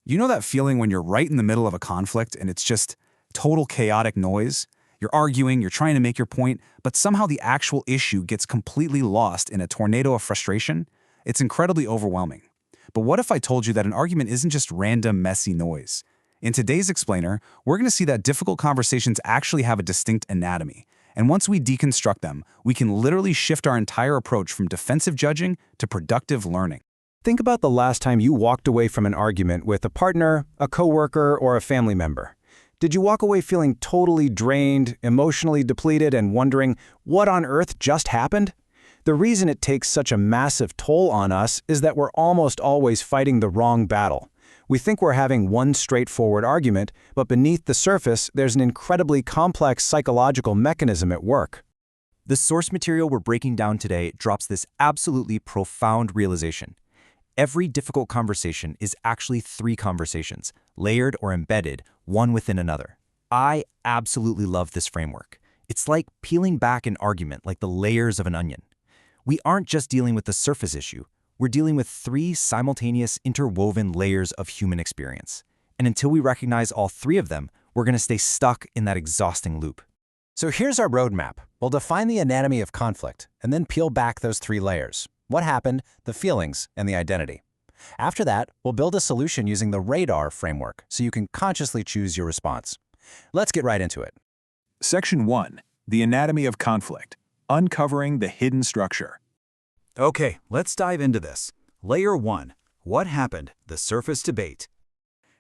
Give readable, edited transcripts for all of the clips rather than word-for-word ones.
You know that feeling when you're right in the middle of a conflict and it's just total chaotic noise? You're arguing, you're trying to make your point, but somehow the actual issue gets completely lost in a tornado of frustration? It's incredibly overwhelming. But what if I told you that an argument isn't just random, messy noise? In today's explainer, we're going to see that difficult conversations actually have a distinct anatomy. And once we deconstruct them, we can literally shift our entire approach from defensive judging to productive learning. Think about the last time you walked away from an argument with a partner, a coworker, or a family member. Did you walk away feeling totally drained, emotionally depleted, and wondering what on earth just happened? The reason it takes such a massive toll on us is that we're almost always fighting the wrong battle. We think we're having one straightforward argument, but beneath the surface, there's an incredibly complex psychological mechanism at work. The source material we're breaking down today drops this absolutely profound realization. Every difficult conversation is actually three conversations, layered or embedded, one within another. I absolutely love this framework. It's like peeling back an argument like the layers of an onion. We aren't just dealing with the surface issue. We're dealing with three simultaneous interwoven layers of human experience. And until we recognize all three of them, we're going to stay stuck in that exhausting loop. So here's our roadmap. We'll define the anatomy of conflict and then peel back those three layers: what happened, the feelings, and the identity. After that, we'll build a solution using the RADAR framework so you can consciously choose your response. Let's get right into it. Section 1. The Anatomy of Conflict. Uncovering the Hidden Structure. Okay, let's dive into this. Layer 1. What happened? The surface debate.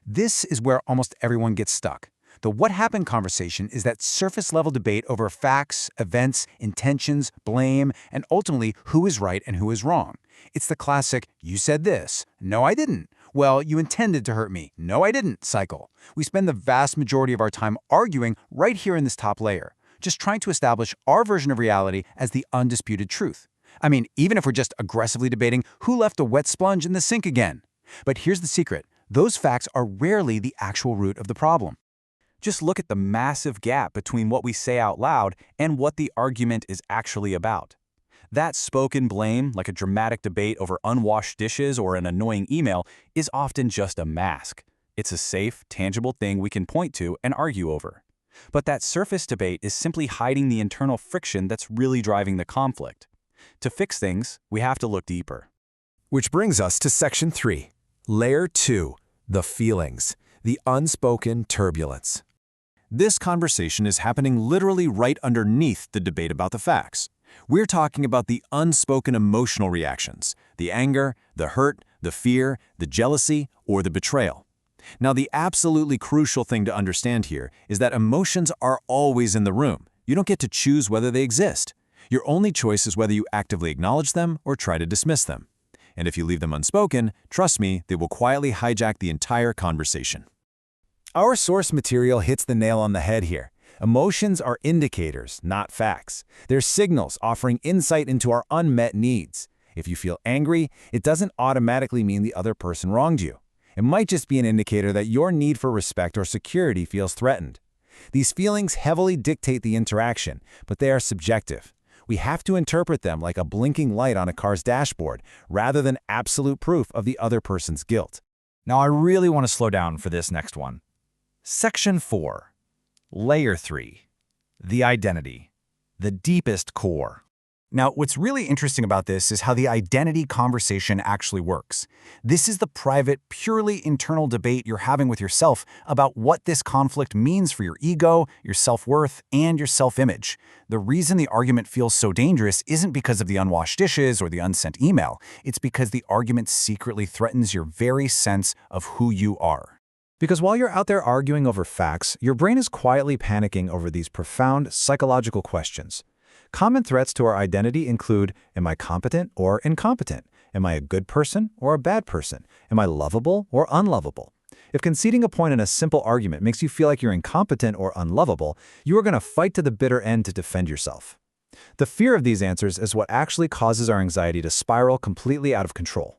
This is where almost everyone gets stuck. The what happened conversation is that surface-level debate over facts, events, intentions, blame, and ultimately who is right and who is wrong. It's the classic, you said this, no I didn't, well you intended to hurt me, no I didn't cycle. We spend the vast majority of our time arguing right here in this top layer, just trying to establish our version of reality as the undisputed truth. I mean, even if we're just aggressively debating who left a wet sponge in the sink again. But here's the secret, those facts are rarely the actual root of the problem. Just look at the massive gap between what we say out loud and what the argument is actually about. That spoken blame, like a dramatic debate over unwashed dishes or an annoying email, is often just a mask. It's a safe, tangible thing we can point to and argue over. But that surface debate is simply hiding the internal friction that's really driving the conflict. To fix things, we have to look deeper. Which brings us to Section 3. Layer 2. The feelings. The unspoken turbulence. This conversation is happening literally right underneath the debate about the facts. We're talking about the unspoken emotional reactions, the anger, the hurt, the fear, the jealousy, or the betrayal. Now, the absolutely crucial thing to understand here is that emotions are always in the room. You don't get to choose whether they exist. Your only choice is whether you actively acknowledge them or try to dismiss them. And if you leave them unspoken, trust me, they will quietly hijack the entire conversation. Our source material hits the nail on the head here. Emotions are indicators, not facts. They're signals offering insight into our unmet needs. If you feel angry, it doesn't automatically mean the other person wronged you. It might just be an indicator that your need for respect or security feels threatened. These feelings heavily dictate the interaction, but they are subjective. We have to interpret them like a blinking light on a car's dashboard, rather than absolute proof of the other person's guilt. Now I really want to slow down for this next one. Section 4. Layer 3. The identity. The deepest core. Now, what's really interesting about this is how the identity conversation actually works. This is the private, purely internal debate you're having with yourself about what this conflict means for your ego, your self-worth, and your self-image. The reason the argument feels so dangerous isn't because of the unwashed dishes or the unsent email. It's because the argument secretly threatens your very sense of who you are. Because while you're out there arguing over facts, your brain is quietly panicking over these profound psychological questions. Common threats to our identity include, am I competent or incompetent? Am I a good person or a bad person? Am I lovable or unlovable? If conceding a point in a simple argument makes you feel like you're incompetent or unlovable, you are going to fight to the bitter end to defend yourself. The fear of these answers is what actually causes our anxiety to spiral completely out of control.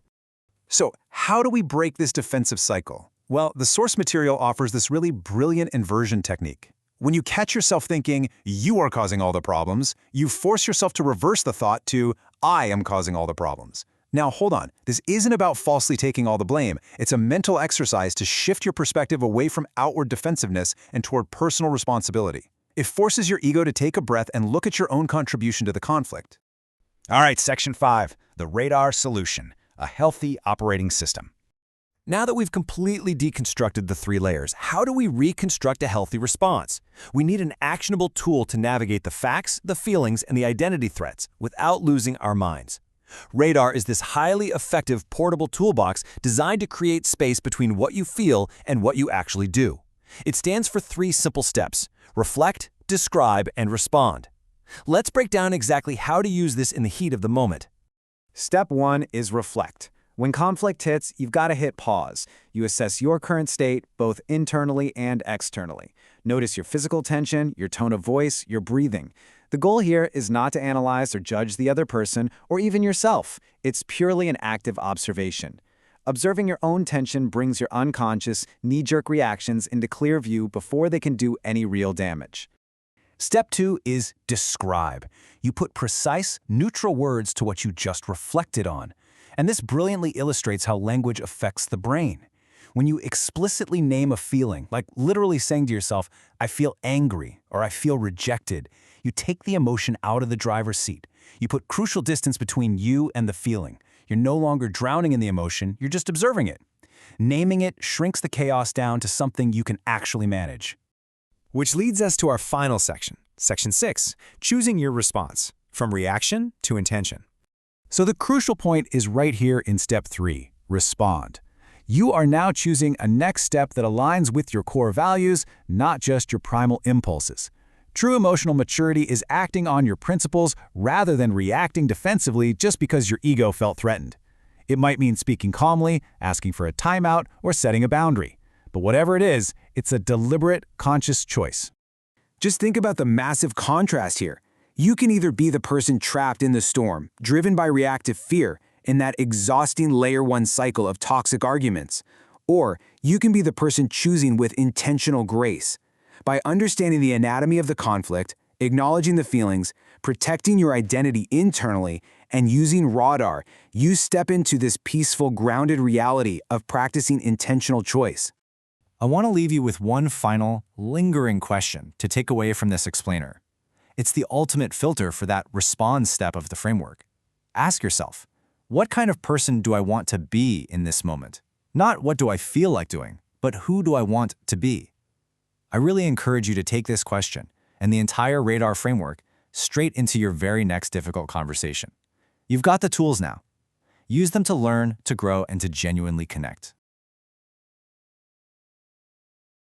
So, how do we break this defensive cycle? Well, the source material offers this really brilliant inversion technique. When you catch yourself thinking, you are causing all the problems, you force yourself to reverse the thought to, I am causing all the problems. Now, hold on. This isn't about falsely taking all the blame. It's a mental exercise to shift your perspective away from outward defensiveness and toward personal responsibility. It forces your ego to take a breath and look at your own contribution to the conflict. All right, Section 5, the radar solution, a healthy operating system. Now that we've completely deconstructed the 3 layers, how do we reconstruct a healthy response? We need an actionable tool to navigate the facts, the feelings, and the identity threats without losing our minds. Radar is this highly effective portable toolbox designed to create space between what you feel and what you actually do. It stands for 3 simple steps: reflect, describe, and respond. Let's break down exactly how to use this in the heat of the moment. Step 1 is reflect. When conflict hits, you've got to hit pause. You assess your current state, both internally and externally. Notice your physical tension, your tone of voice, your breathing. The goal here is not to analyze or judge the other person or even yourself. It's purely an active observation. Observing your own tension brings your unconscious, knee-jerk reactions into clear view before they can do any real damage. Step 2 is describe. You put precise, neutral words to what you just reflected on. And this brilliantly illustrates how language affects the brain. When you explicitly name a feeling, like literally saying to yourself, "I feel angry," or "I feel rejected," you take the emotion out of the driver's seat. You put crucial distance between you and the feeling. You're no longer drowning in the emotion, you're just observing it. Naming it shrinks the chaos down to something you can actually manage. Which leads us to our final section, Section 6, choosing your response, from reaction to intention. So the crucial point is right here in Step 3, respond. You are now choosing a next step that aligns with your core values, not just your primal impulses. True emotional maturity is acting on your principles rather than reacting defensively just because your ego felt threatened. It might mean speaking calmly, asking for a timeout, or setting a boundary. But whatever it is, it's a deliberate, conscious choice. Just think about the massive contrast here. You can either be the person trapped in the storm, driven by reactive fear, in that exhausting Layer 1 cycle of toxic arguments, or you can be the person choosing with intentional grace. By understanding the anatomy of the conflict, acknowledging the feelings, protecting your identity internally, and using radar, you step into this peaceful, grounded reality of practicing intentional choice. I want to leave you with one final, lingering question to take away from this explainer. It's the ultimate filter for that respond step of the framework. Ask yourself, what kind of person do I want to be in this moment? Not what do I feel like doing, but who do I want to be? I really encourage you to take this question and the entire radar framework straight into your very next difficult conversation. You've got the tools now. Use them to learn, to grow, and to genuinely connect.